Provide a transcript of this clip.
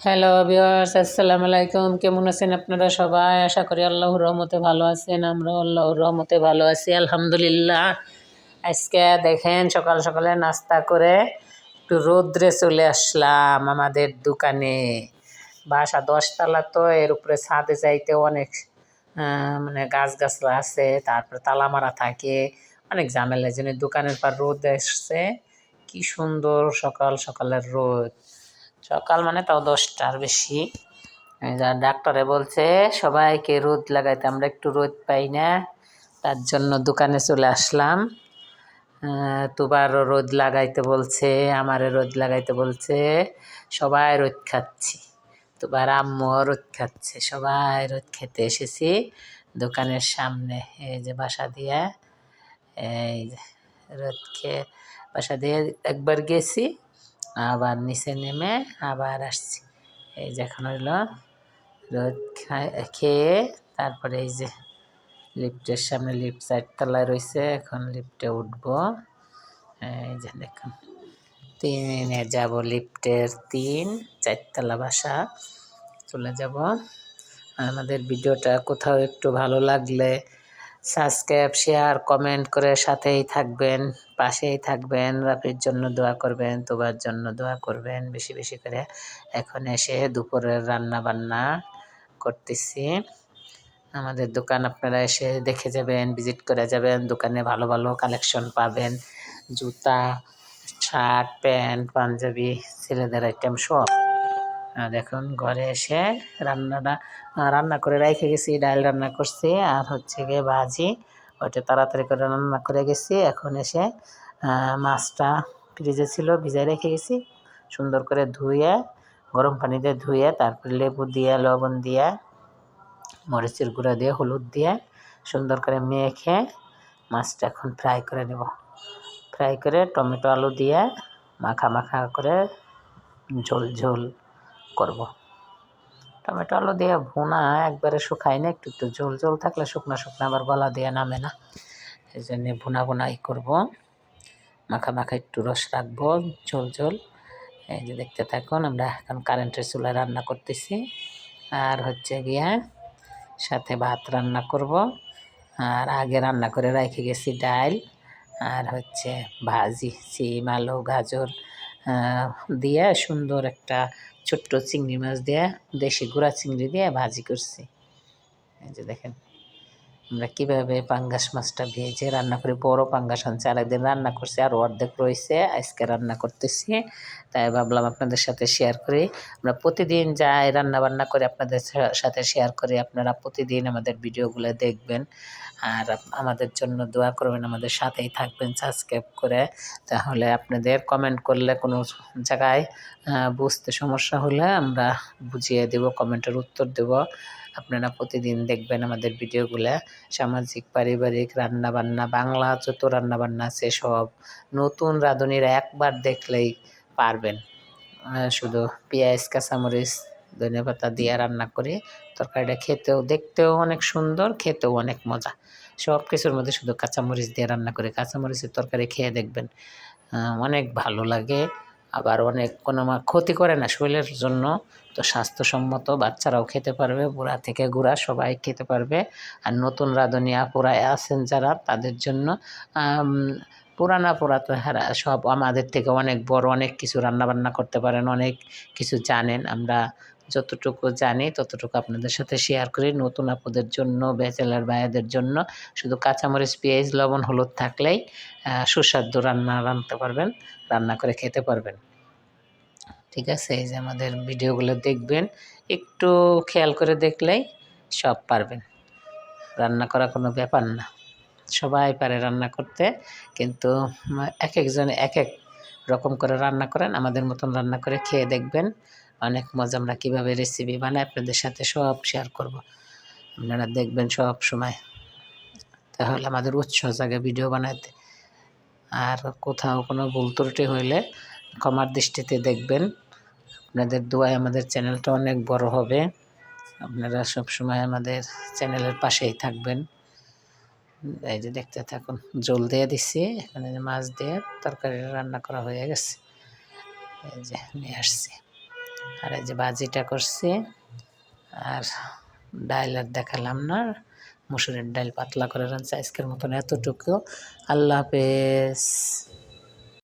Hello viewers, আসসালামু আলাইকুম। কেমন আছেন আপনারা সবাই? আশা করি আল্লাহর রহমতে ভালো আছেন। আমরাও আল্লাহর রহমতে ভালো আছি আলহামদুলিল্লাহ। আজকে দেখেন সকাল সকালে নাস্তা করে একটু রৌদ্রে চলে আসলাম আমাদের দোকানে। বাসা 10 তলা, তো এর উপরে ছাদে যাইতে অনেক মানে গাছগাছলা আছে, তারপরে তালা মারা থাকে, অনেক ঝামেলা। এই জন্য দোকানের পর রোদ এসছে। কি সুন্দর সকাল সকালের রোদ। সকাল মানে তাও 10টার বেশি। ডাক্তারে বলছে সবাইকে রোদ লাগাইতে, আমরা একটু রোদ পাই না, তার জন্য দোকানে চলে আসলাম। তোবারও রোদ লাগাইতে বলছে, আমারে রোদ লাগাইতে বলছে, সবাই রোদ খাচ্ছি। তোবার আম্মুও রোদ খাচ্ছে, সবাই রোদ খেতে এসেছি দোকানের সামনে। এই যে বাসা দিয়া, এই যে রোদ খেয়ে বাসা দিয়ে একবার গেছি, আবার নিচে নেমে আবার আসছি। এই যে এখন হইল রোদ খেয়ে তারপরে এই যে লিফটের সামনে, লিফট 4 তলায় রয়েছে, এখন লিফটে উঠবো। এই যে দেখুন 3-এ যাব, লিফটের 4তলা বাসা চলে যাব। আমাদের ভিডিওটা কোথাও একটু ভালো লাগলে সাবস্ক্রাইব, শেয়ার, কমেন্ট করে সাথেই থাকবেন, পাশেই থাকবেন। রাফির জন্য দোয়া করবেন, তোবার জন্য দোয়া করবেন বেশি বেশি করে। এখন এসে দুপুরের রান্না বান্না করতেছি। আমাদের দোকান আপনারা এসে দেখে যাবেন, ভিজিট করে যাবেন। দোকানে ভালো ভালো কালেকশন পাবেন, জুতা, শার্ট, প্যান্ট, পাঞ্জাবি, ছেলেদের আইটেম সব। দেখুন ঘরে এসে রান্না করে রেখে গেছি। ডাল রান্না করছি আর হচ্ছে গিয়ে ভাজি, ওইটা তাড়াতাড়ি করে রান্না করে গেছি। এখন এসে মাছটা ফ্রিজে ছিল, ভিজায় রেখে গেছি, সুন্দর করে ধুয়ে, গরম পানি দিয়ে ধুয়ে, তারপরে লেবু দিয়ে, লবণ দিয়ে, মরিচের গুঁড়া দিয়ে, হলুদ দিয়ে সুন্দর করে মেখে মাছটা এখন ফ্রাই করে নেব। ফ্রাই করে টমেটো আলু দিয়ে মাখা মাখা করে ঝোল ঝোল করব। টমেটো আলু দিয়ে ভুনা একবারে শুকাই না, একটু একটু ঝোল ঝোল থাকলে, শুকনো শুকনো আবার গলা দিয়ে নামে না, এই জন্যে ভুনা ভুনাই করব। মাখা মাখা একটু রস রাখবো, ঝোল ঝোল। এই যে দেখতে থাকুন। আমরা এখন কারেন্টের চুলায় রান্না করতেছি, আর হচ্ছে গিয়া সাথে ভাত রান্না করব। আর আগে রান্না করে রেখে গেছি ডাল, আর হচ্ছে ভাজি, সিম, আলু, গাজর দিয়ে সুন্দর একটা ছোট্ট চিংড়ি মাছ দিয়ে, দেশি গুঁড়া চিংড়ি দিয়ে ভাজি করছি। এই যে দেখেন আমরা কীভাবে পাঙ্গাস মাছটা ভেজে রান্না করি। বড় পাঙ্গাস আনছে, আরেকদিন রান্না করছি, আর অর্ধেক রয়েছে, আজকে রান্না করতেছি। তাই ভাবলাম আপনাদের সাথে শেয়ার করি। আমরা প্রতিদিন যাই রান্না বান্না করে আপনাদের সাথে শেয়ার করি। আপনারা প্রতিদিন আমাদের ভিডিওগুলো দেখবেন, আর আমাদের জন্য দোয়া করবেন, আমাদের সাথেই থাকবেন সাবস্ক্রাইব করে। তাহলে আপনাদের কমেন্ট করলে কোনো জায়গায় বুঝতে সমস্যা হলে আমরা বুঝিয়ে দেব, কমেন্টের উত্তর দেব। আপনারা প্রতিদিন দেখবেন আমাদের ভিডিওগুলো। সামাজিক, পারিবারিক, রান্নাবান্না, বাংলা যত রান্নাবান্না আছে সব। নতুন রাঁধুনিরা একবার দেখলেই পারবেন। শুধু পেঁয়াজ, কাঁচামরিচ, ধনেপাতা দিয়ে রান্না করি। তরকারিটা খেতেও, দেখতেও অনেক সুন্দর, খেতেও অনেক মজা। সব কিছুর মধ্যে শুধু কাঁচামরিচ দিয়ে রান্না করি। কাঁচামরিচের তরকারি খেয়ে দেখবেন, অনেক ভালো লাগে। আবার অনেক কোনো ক্ষতি করে না শরীরের জন্য, তো স্বাস্থ্যসম্মত, বাচ্চারাও খেতে পারবে, বুড়া থেকে গুড়া সবাই খেতে পারবে। আর নতুন রাঁধুনি আপুরা আছেন যারা, তাদের জন্য পুরানা তো হারা সব আমাদের থেকে অনেক বড়, অনেক কিছু রান্নাবান্না করতে পারেন, অনেক কিছু জানেন। আমরা যতটুকু জানি ততটুকু আপনাদের সাথে শেয়ার করি। নতুন আপুদের জন্য, ব্যাচেলার ভাইয়াদের জন্য শুধু কাঁচামরিচ, পেঁয়াজ, লবণ, হলুদ থাকলেই সুস্বাদু রান্না রাঁধতে পারবেন, রান্না করে খেতে পারবেন। ঠিক আছে? এই যে আমাদের ভিডিওগুলো দেখবেন, একটু খেয়াল করে দেখলেই সব পারবেন। রান্না করা কোনো ব্যাপার না, সবাই পারে রান্না করতে, কিন্তু এক একজন এক এক রকম করে রান্না করেন। আমাদের মতন রান্না করে খেয়ে দেখবেন, অনেক মজা। আমরা কীভাবে রেসিপি বানাই আপনাদের সাথে সব শেয়ার করব, আপনারা দেখবেন সব সময়। তাহলে আমাদের উৎসাহ জাগে ভিডিও বানাতে। আর কোথাও কোনো ভুল ত্রুটি হইলে ক্ষমার দৃষ্টিতে দেখবেন। আপনাদের দোয়ায় আমাদের চ্যানেলটা অনেক বড় হবে। আপনারা সবসময় আমাদের চ্যানেলের পাশেই থাকবেন। এই যে দেখতে থাকুন। ঝোল দিয়ে দিচ্ছি, এখানে মাছ দিয়ে তরকারি রান্না করা হয়ে গেছে। এই যে নিয়ে আসছি, আর এই যে ভাজিটা করছি, আর ডাল আর দেখালাম না, মুসুরের ডাল পাতলা করে রাঁধছি আজকের মতন এতটুকু। আল্লাহ হাফেজ।